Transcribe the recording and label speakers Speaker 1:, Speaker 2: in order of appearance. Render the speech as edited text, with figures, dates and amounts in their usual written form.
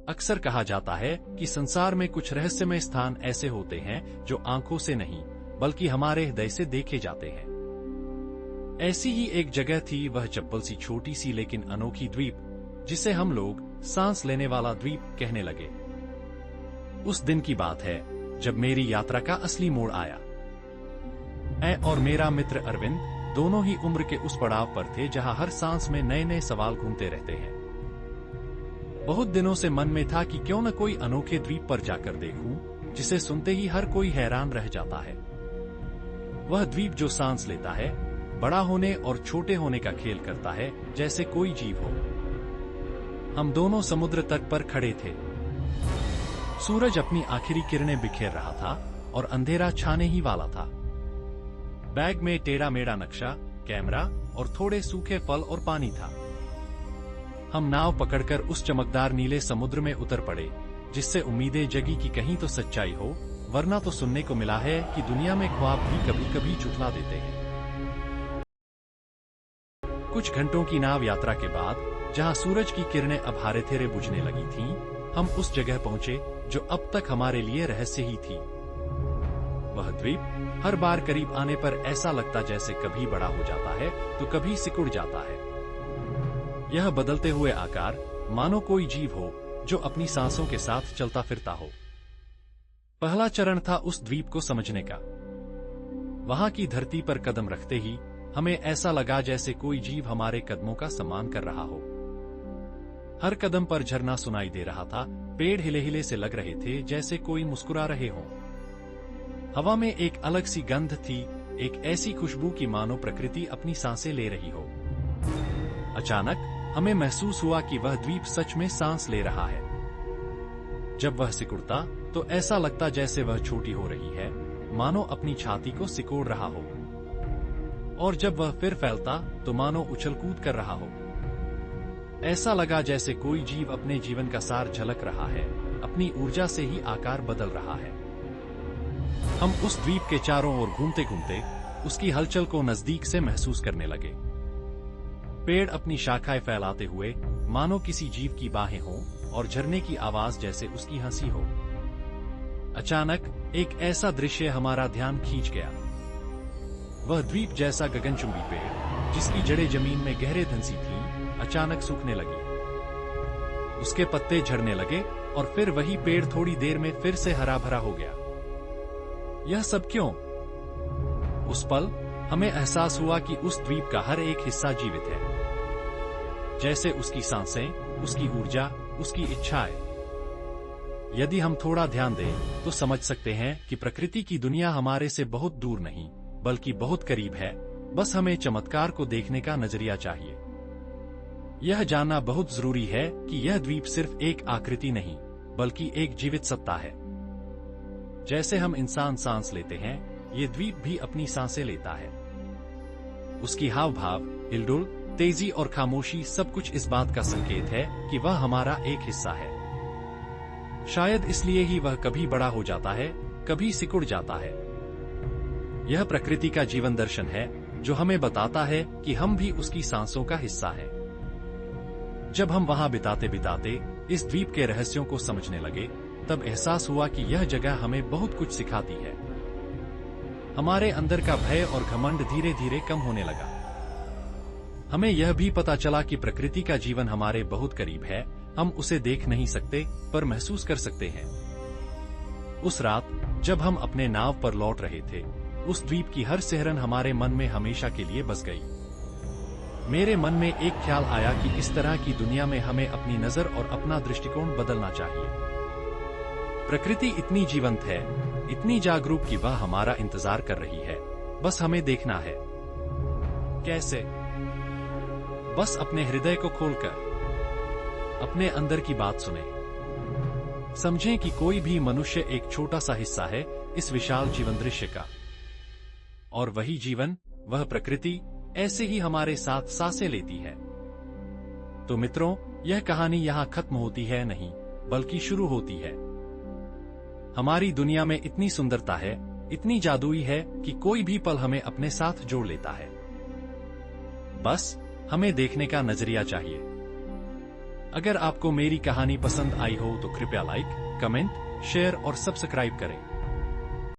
Speaker 1: अक्सर कहा जाता है कि संसार में कुछ रहस्यमय स्थान ऐसे होते हैं जो आंखों से नहीं बल्कि हमारे हृदय से देखे जाते हैं। ऐसी ही एक जगह थी, वह चप्पल सी छोटी सी लेकिन अनोखी द्वीप, जिसे हम लोग सांस लेने वाला द्वीप कहने लगे। उस दिन की बात है जब मेरी यात्रा का असली मोड़ आया। मैं और मेरा मित्र अरविंद दोनों ही उम्र के उस पड़ाव पर थे जहां हर सांस में नए नए सवाल घूमते रहते हैं। बहुत दिनों से मन में था कि क्यों न कोई अनोखे द्वीप पर जाकर देखूं, जिसे सुनते ही हर कोई हैरान रह जाता है। वह द्वीप जो सांस लेता है, बड़ा होने और छोटे होने का खेल करता है जैसे कोई जीव हो। हम दोनों समुद्र तट पर खड़े थे। सूरज अपनी आखिरी किरणें बिखेर रहा था और अंधेरा छाने ही वाला था। बैग में टेढ़ा मेढ़ा नक्शा, कैमरा और थोड़े सूखे फल और पानी था। हम नाव पकड़कर उस चमकदार नीले समुद्र में उतर पड़े, जिससे उम्मीदें जगी कि कहीं तो सच्चाई हो, वरना तो सुनने को मिला है कि दुनिया में ख्वाब भी कभी कभी झुठला देते हैं। कुछ घंटों की नाव यात्रा के बाद, जहां सूरज की किरणें अब हारे थेरे बुझने लगी थीं, हम उस जगह पहुंचे जो अब तक हमारे लिए रहस्य ही थी। वह द्वीप हर बार करीब आने पर ऐसा लगता जैसे कभी बड़ा हो जाता है तो कभी सिकुड़ जाता है। यह बदलते हुए आकार मानो कोई जीव हो जो अपनी सांसों के साथ चलता फिरता हो। पहला चरण था उस द्वीप को समझने का। वहां की धरती पर कदम रखते ही हमें ऐसा लगा जैसे कोई जीव हमारे कदमों का सम्मान कर रहा हो। हर कदम पर झरना सुनाई दे रहा था, पेड़ हिले हिले से लग रहे थे जैसे कोई मुस्कुरा रहे हों। हवा में एक अलग सी गंध थी, एक ऐसी खुशबू की मानो प्रकृति अपनी सांसें ले रही हो। अचानक हमें महसूस हुआ कि वह द्वीप सच में सांस ले रहा है। जब वह सिकुड़ता तो ऐसा लगता जैसे वह छोटी हो रही है, मानो अपनी छाती को सिकोड़ रहा हो, और जब वह फिर फैलता तो मानो उछल कूद कर रहा हो। ऐसा लगा जैसे कोई जीव अपने जीवन का सार झलक रहा है, अपनी ऊर्जा से ही आकार बदल रहा है। हम उस द्वीप के चारों ओर घूमते घूमते उसकी हलचल को नजदीक से महसूस करने लगे। पेड़ अपनी शाखाएं फैलाते हुए मानो किसी जीव की बाहें हों, और झरने की आवाज जैसे उसकी हंसी हो। अचानक एक ऐसा दृश्य हमारा ध्यान खींच गया। वह द्वीप जैसा गगनचुंबी पेड़, जिसकी जड़ें जमीन में गहरे धंसी थीं, अचानक सूखने लगी। उसके पत्ते झड़ने लगे और फिर वही पेड़ थोड़ी देर में फिर से हरा भरा हो गया। यह सब क्यों? उस पल हमें एहसास हुआ कि उस द्वीप का हर एक हिस्सा जीवित है, जैसे उसकी सांसें, उसकी ऊर्जा, उसकी इच्छाएं। यदि हम थोड़ा ध्यान दें तो समझ सकते हैं कि प्रकृति की दुनिया हमारे से बहुत दूर नहीं बल्कि बहुत करीब है। बस हमें चमत्कार को देखने का नजरिया चाहिए। यह जानना बहुत जरूरी है कि यह द्वीप सिर्फ एक आकृति नहीं बल्कि एक जीवित सत्ता है। जैसे हम इंसान सांस लेते हैं, ये द्वीप भी अपनी सांसें लेता है। उसकी हाव भाव, हिलडुल, तेजी और खामोशी सब कुछ इस बात का संकेत है कि वह हमारा एक हिस्सा है। शायद इसलिए ही वह कभी बड़ा हो जाता है, कभी सिकुड़ जाता है। यह प्रकृति का जीवन दर्शन है जो हमें बताता है कि हम भी उसकी सांसों का हिस्सा हैं। जब हम वहां बिताते बिताते इस द्वीप के रहस्यों को समझने लगे, तब एहसास हुआ कि यह जगह हमें बहुत कुछ सिखाती है। हमारे अंदर का भय और घमंड धीरे धीरे कम होने लगा। हमें यह भी पता चला कि प्रकृति का जीवन हमारे बहुत करीब है। हम उसे देख नहीं सकते पर महसूस कर सकते हैं। उस रात जब हम अपने नाव पर लौट रहे थे, उस द्वीप की हर सिहरन हमारे मन में हमेशा के लिए बस गई। मेरे मन में एक ख्याल आया कि इस तरह की दुनिया में हमें अपनी नजर और अपना दृष्टिकोण बदलना चाहिए। प्रकृति इतनी जीवंत है, इतनी जागरूक कि वह हमारा इंतजार कर रही है। बस हमें देखना है। कैसे? बस अपने हृदय को खोलकर अपने अंदर की बात सुने। समझें कि कोई भी मनुष्य एक छोटा सा हिस्सा है इस विशाल जीवन दृश्य का, और वही जीवन, वह प्रकृति ऐसे ही हमारे साथ सांसें लेती है। तो मित्रों, यह कहानी यहां खत्म होती है नहीं, बल्कि शुरू होती है। हमारी दुनिया में इतनी सुंदरता है, इतनी जादुई है कि कोई भी पल हमें अपने साथ जोड़ लेता है। बस हमें देखने का नजरिया चाहिए। अगर आपको मेरी कहानी पसंद आई हो तो कृपया लाइक, कमेंट, शेयर और सब्सक्राइब करें।